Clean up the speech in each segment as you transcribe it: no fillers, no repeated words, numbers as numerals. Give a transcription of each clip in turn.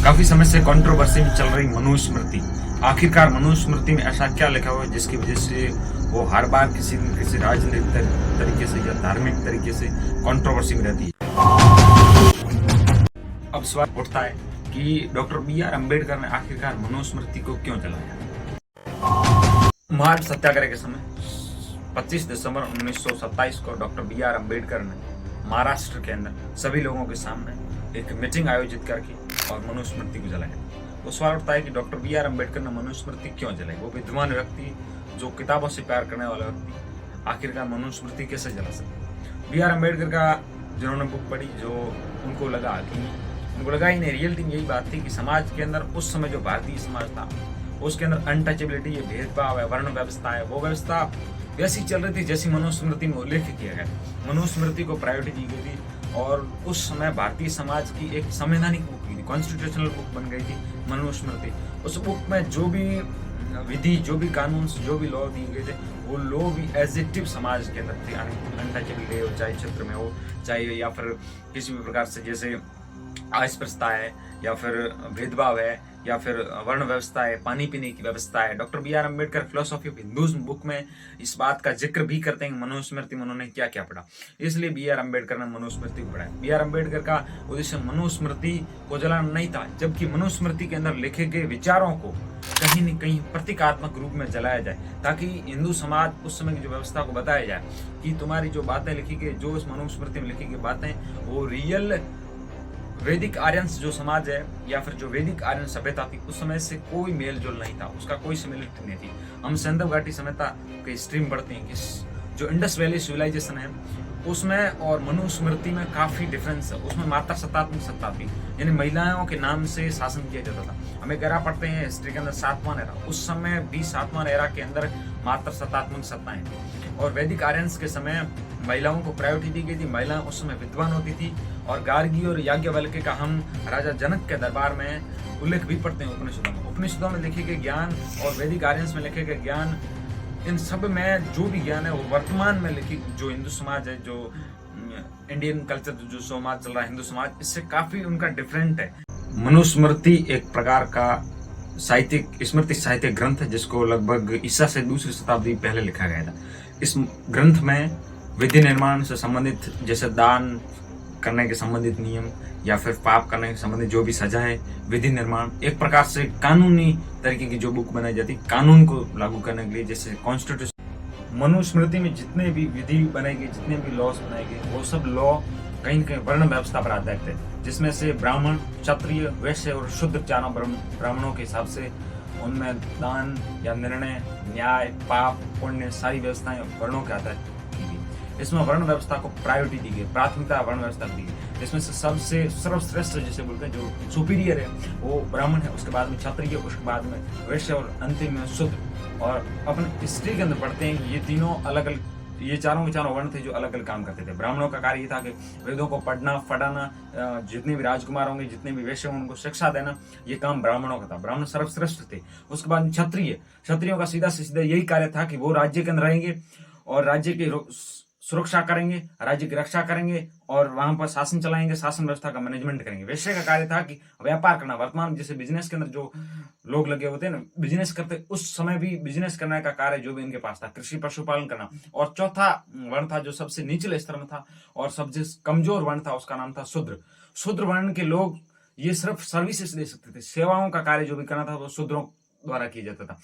काफी समय से कंट्रोवर्सी में चल रही मनुस्मृति, आखिरकार मनुस्मृति में ऐसा क्या लिखा हुआ है जिसकी वजह से वो हर बार किसी न किसी राजनीतिक तरीके से या धार्मिक तरीके से कंट्रोवर्सी में रहती है। अब सवाल उठता है कि डॉक्टर बी.आर. अम्बेडकर ने आखिरकार मनुस्मृति को क्यों जलाया। महाराष्ट्र सत्याग्रह के समय 25 दिसंबर 1927 को डॉक्टर बी.आर. अम्बेडकर ने महाराष्ट्र के अंदर सभी लोगों के सामने एक मीटिंग आयोजित करके और मनुस्मृति को जलाया। तो सवाल उठता है कि डॉक्टर बी.आर. अम्बेडकर ने मनुस्मृति क्यों जलाई। वो विद्वान व्यक्ति, जो किताबों से प्यार करने वाला व्यक्ति, आखिरकार मनुस्मृति कैसे जला सकते। बी.आर. अम्बेडकर का जिन्होंने बुक पढ़ी, जो उनको लगा ही नहीं, रियलिटी में यही बात थी कि समाज के अंदर उस समय जो भारतीय समाज था उसके अंदर अनटचेबिलिटी, ये भेदभाव है, वर्ण व्यवस्था है, वो व्यवस्था वैसी चल रही थी जैसी मनुस्मृति में उल्लेख किया गया। मनुस्मृति को प्रायोरिटी दी गई थी और उस समय भारतीय समाज की एक संवैधानिक बुक थी, कॉन्स्टिट्यूशनल बुक बन गई थी मनुस्मृति। उस बुक में जो भी विधि, जो भी कानून, जो भी लॉ दिए गए थे, वो लॉ भी एज इट इव समाज के अंदर थे। अनटचेबिलिटी हो, चाहे क्षेत्र में हो, चाहे या फिर किसी भी प्रकार से जैसे अस्पृश्यता है, या फिर भेदभाव है, या फिर वर्ण व्यवस्था है, पानी पीने की व्यवस्था है। Doctor B R. Ambedkar philosophy of Hinduism book में इस बात का जिक्र भी करते हैं मनुस्मृति में उन्होंने क्या क्या पढ़ा, इसलिए बी.आर. अम्बेडकर ने मनुस्मृति को पढ़ा। बी.आर. अम्बेडकर का उद्देश्य मनुस्मृति को जलाना नहीं था, जबकि मनुस्मृति के अंदर लिखे गए विचारों को कहीं न कहीं प्रतीकात्मक रूप में जलाया जाए, ताकि हिंदू समाज उस समय की जो व्यवस्था को बताया जाए कि तुम्हारी जो बातें लिखी गई, जो इस मनुस्मृति में लिखी गई बातें, वो रियल वैदिक आर्यन जो समाज है या फिर जो वैदिक आर्यन सभ्यता थी उस समय से कोई मेल जोल नहीं था, उसका कोई सिमिलरिटी नहीं थी। हम सिंधु घाटी सभ्यता की स्ट्रीम पढ़ते हैं कि जो इंडस वैली सिविलाइजेशन है उसमें और मनुस्मृति में काफी डिफरेंस है। उसमें मात्र सत्तात्मक सत्ता थी, यानी महिलाओं के नाम से शासन किया जाता था। हम एक एरा पढ़ते हैं हिस्ट्री के अंदर, सातवां एरा, उस समय भी सातवां एरा के अंदर मात्र सत्तात्मक सत्ताएं थी। और वैदिक आर्यंस के समय महिलाओं को प्रायोरिटी दी गई थी। महिलाएं उस समय विद्वान होती थी और गार्गी और याज्ञवल्क्य का हम राजा जनक के दरबार में उल्लेख भी पढ़ते हैं उपनिषदों में। उपनिषदों में लिखे गए ज्ञान और वैदिक आर्यंस में लिखे गए ज्ञान, इन सब में जो भी ज्ञान है वो वर्तमान में लिखी जो हिंदू समाज है, जो इंडियन कल्चर जो समाज चल रहा है हिंदू समाज, इससे काफी उनका डिफरेंट है। मनुस्मृति एक प्रकार का साहित्यिक स्मृति साहित्यिक ग्रंथ है जिसको लगभग ईसा से दूसरी शताब्दी पहले लिखा गया था। इस ग्रंथ में विधि निर्माण से संबंधित, जैसे दान करने के संबंधित नियम या फिर पाप करने के संबंधित जो भी सजा है, विधि निर्माण, एक प्रकार से कानूनी तरीके की जो बुक बनाई जाती, कानून को लागू करने के लिए, जैसे कॉन्स्टिट्यूशन। मनुस्मृति में जितने भी विधि बनाई गई, जितने भी लॉस बनाए गए, वो सब लॉ कहीं न कहीं वर्ण व्यवस्था पर आधारित है, जिसमें से ब्राह्मण, क्षत्रिय, वैश्य और शूद्र चारों ब्राह्मणों के हिसाब से उनमें दान या निर्णय, न्याय, पाप, पुण्य, सारी व्यवस्थाएं वर्णों के आधार की गई। इसमें वर्ण व्यवस्था को प्रायोरिटी दी गई, प्राथमिकता वर्ण व्यवस्था दी गई। इसमें से सबसे सर्वश्रेष्ठ जिसे बोलते हैं, जो सुपीरियर है, वो ब्राह्मण है, उसके बाद में क्षत्रिय, उसके बाद में वैश्य और अंतिम में शूद्र। और अपन हिस्ट्री के अंदर पढ़ते हैं कि ये तीनों अलग अलग, ये चारों के चारों वर्ण थे जो अलग अलग काम करते थे। ब्राह्मणों का कार्य ये था कि वेदों को पढ़ना, पढ़ाना, जितने भी राजकुमार होंगे, जितने भी वैश्य होंगे, उनको शिक्षा देना, ये काम ब्राह्मणों का था। ब्राह्मण सर्वश्रेष्ठ थे। उसके बाद क्षत्रिय, क्षत्रियों का सीधा से सीधा यही कार्य था कि वो राज्य के अंदर रहेंगे और राज्य की सुरक्षा करेंगे, राज्य की रक्षा करेंगे और वहां पर शासन चलाएंगे, शासन व्यवस्था का मैनेजमेंट करेंगे। वैश्य का कार्य था कि व्यापार करना। वर्तमान जैसे बिजनेस के अंदर जो लोग लगे होते हैं ना, बिजनेस करते, उस समय भी बिजनेस करने का कार्य जो भी इनके पास था, कृषि, पशुपालन करना। और चौथा वर्ण था जो सबसे निचले स्तर में था और सबसे कमजोर वर्ण था, उसका नाम था शूद्र। शूद्र वर्ण के लोग ये सिर्फ सर्विसेज दे सकते थे, सेवाओं का कार्य जो भी करना था वो शूद्रों द्वारा किया जाता था।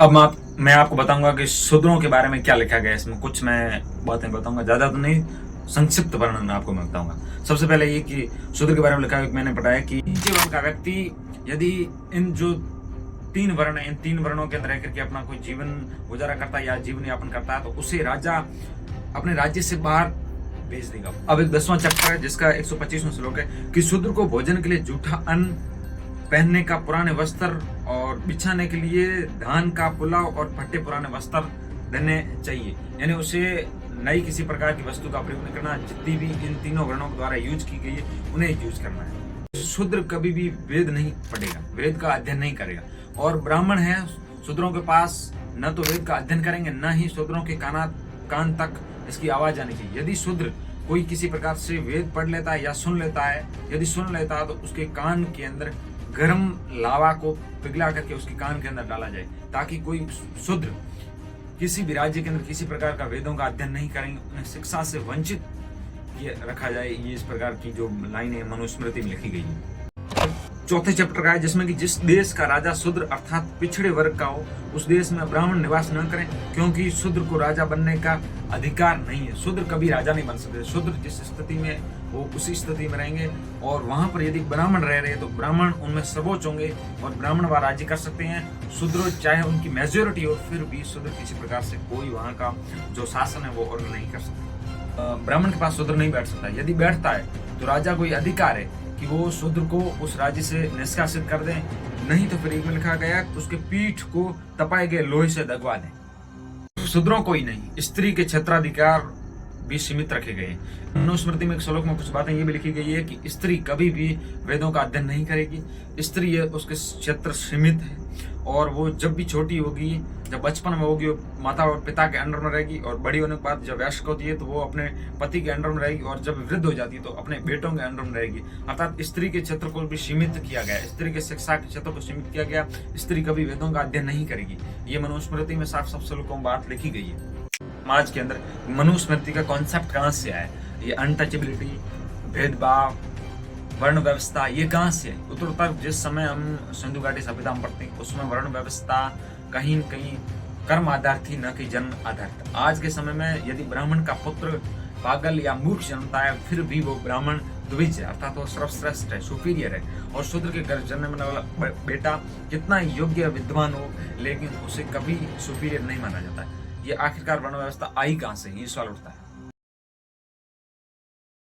अब मैं आपको बताऊंगा कि शूद्रों के बारे में क्या लिखा गया है। इसमें कुछ मैं बातें बताऊंगा, ज्यादा तो नहीं, संक्षिप्त वर्णन आपको मैं बताऊंगा। सबसे पहले ये कि शूद्र के बारे में लिखा है, मैंने पढ़ा है कि नीचे वर्ण का व्यक्ति यदि इन जो तीन वर्ण है, इन तीन वर्णों के अंदर रह करके अपना कोई जीवन गुजारा करता है या जीवन यापन करता है, तो उसे राजा अपने राज्य से बाहर भेज देगा। अब एक 10वां चैप्टर है जिसका 125वां श्लोक है कि शूद्र को भोजन के लिए जूठा अन्न, पहनने का पुराने वस्त्र और बिछाने के लिए धान का पुलाव और फटे पुराने वस्त्र देने चाहिए। यानी उसे नई किसी प्रकार की वस्तु का प्रयोग नहीं करना, जितनी भी इन तीनों वर्णों के द्वारा यूज की गई है उन्हें यूज करना है। शूद्र कभी भी वेद नहीं पढ़ेगा, वेद का अध्ययन नहीं करेगा। और ब्राह्मण है, शूद्रों के पास न तो वेद का अध्ययन करेंगे, न ही शूद्रों के कान तक इसकी आवाज आनी चाहिए। यदि शूद्र कोई किसी प्रकार से वेद पढ़ लेता है या सुन लेता है, यदि सुन लेता है तो उसके कान के अंदर गर्म लावा को पिघला करके उसके कान के अंदर डाला जाए, ताकि कोई शूद्र किसी भी राज्य के अंदर किसी प्रकार का वेदों का अध्ययन नहीं करेंगे, उन्हें शिक्षा से वंचित ये रखा जाए। ये इस प्रकार की जो लाइनें मनुस्मृति में लिखी गई है। चौथे चैप्टर का है, जिसमें कि जिस देश का राजा शूद्र अर्थात पिछड़े वर्ग का हो, उस देश में ब्राह्मण निवास न करें, क्योंकि शूद्र को राजा बनने का अधिकार नहीं है। शूद्र कभी राजा नहीं बन सकते। शूद्र जिस स्थिति में वो उसी स्थिति में रहेंगे, और वहां पर यदि ब्राह्मण रह रहे हैं तो ब्राह्मण उनमें सर्वोच्च होंगे और ब्राह्मण वह राज्य कर सकते हैं। शूद्र चाहे उनकी मेजोरिटी हो, फिर भी शूद्र किसी प्रकार से कोई वहां का जो शासन है वो और नहीं कर सकता। ब्राह्मण के पास शूद्र नहीं बैठ सकता। यदि बैठता है तो राजा को अधिकार है कि वो शूद्र को उस राज्य से निष्कासित कर दें, नहीं तो फिर एक में लिखा गया उसके पीठ को तपाए गए लोहे से दगवा दें। शूद्रों को ही नहीं, स्त्री के क्षेत्राधिकार भी सीमित रखे गए। मनुस्मृति में एक श्लोक में कुछ बातें ये भी लिखी गई है कि स्त्री कभी भी वेदों का अध्ययन नहीं करेगी। स्त्री है उसके क्षेत्र सीमित है, और वो जब भी छोटी होगी, जब बचपन में होगी, वो माता और पिता के अंडर में रहेगी, और बड़ी होने के बाद जब वयस्क होती है तो वो अपने पति के अंडर में रहेगी, और जब वृद्ध हो जाती है तो अपने बेटों के अंडर में रहेगी। अर्थात स्त्री के क्षेत्र को भी सीमित किया गया, स्त्री के शिक्षा के क्षेत्र को सीमित किया गया। स्त्री कभी वेदों का अध्ययन नहीं करेगी। ये मनुस्मृति में साफ साफ श्लोकों में बात लिखी गई है। समाज के अंदर मनुस्मृति का कॉन्सेप्ट कहाँ से आया? ये अनटचेबिलिटी, भेदभाव, वर्ण व्यवस्था, ये कहाँ से है? उत्तरोत्तर जिस समय हम सिंधु घाटी सभ्यता में पढ़ते हैं, उसमें वर्ण व्यवस्था कहीं न कहीं कर्म आधार थी, न कि जन्म आधार था। आज के समय में यदि ब्राह्मण का पुत्र पागल या मूर्ख जन्मता है, फिर भी वो ब्राह्मण द्विज है, अर्थात वो सर्वश्रेष्ठ है, सुपीरियर है। और शूद्र के घर जन्मने वाला बेटा कितना योग्य विद्वान हो, लेकिन उसे कभी सुपीरियर नहीं माना जाता है। ये आखिरकार वर्ण व्यवस्था आई कहाँ से? ये सवाल उठता है।